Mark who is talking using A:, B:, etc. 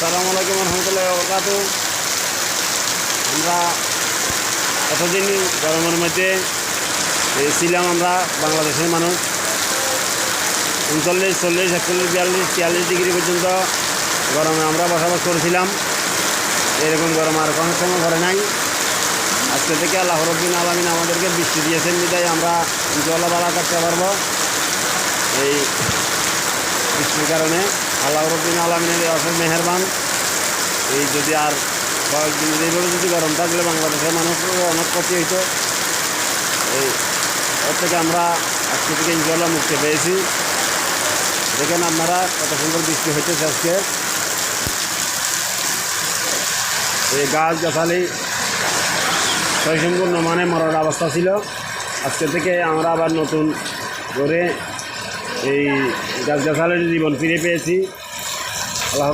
A: আসসালামু আলাইকুম রহমতুল্লাহি ওয়া বারাকাতুহু। আমরা এতদিন গরমের মধ্যে ছিলাম। আমরা বাংলাদেশের মানুষ 39, 40, 41, 42, 43 ডিগ্রি পর্যন্ত গরমে আমরা বসবাস করেছিলাম। এরকম গরম আর কোনো সময় ঘরে নাই। আজকে থেকে আল্লাহ রাব্বুল আলামিন আমাদেরকে বৃষ্টি দিয়েছেন, বিদায় আমরা ইনশাআল্লাহ ভালো থাকতে পারবো। এই বৃষ্টির কারণে আল্লাহ রাব্বুল আলামিনের অশেষ মেহেরবান। এই যদি আর কয়েকদিন এইভাবে যদি গরম থাকলে বাংলাদেশের মানুষের অনেক ক্ষতি হইতো। এই ওর থেকে আমরা আজকে থেকে ইনশাআল্লাহ মুক্তি পেয়েছি। দেখেন আপনারা কত সুন্দর বৃষ্টি হইতেছে আজকে। এই গাছ গাছালি সম্পূর্ণ মানে মরার অবস্থা ছিল। আজকে থেকে আমরা আবার নতুন করে এই গাছ গাছালির জীবন ফিরে পেয়েছি। আল্লাহ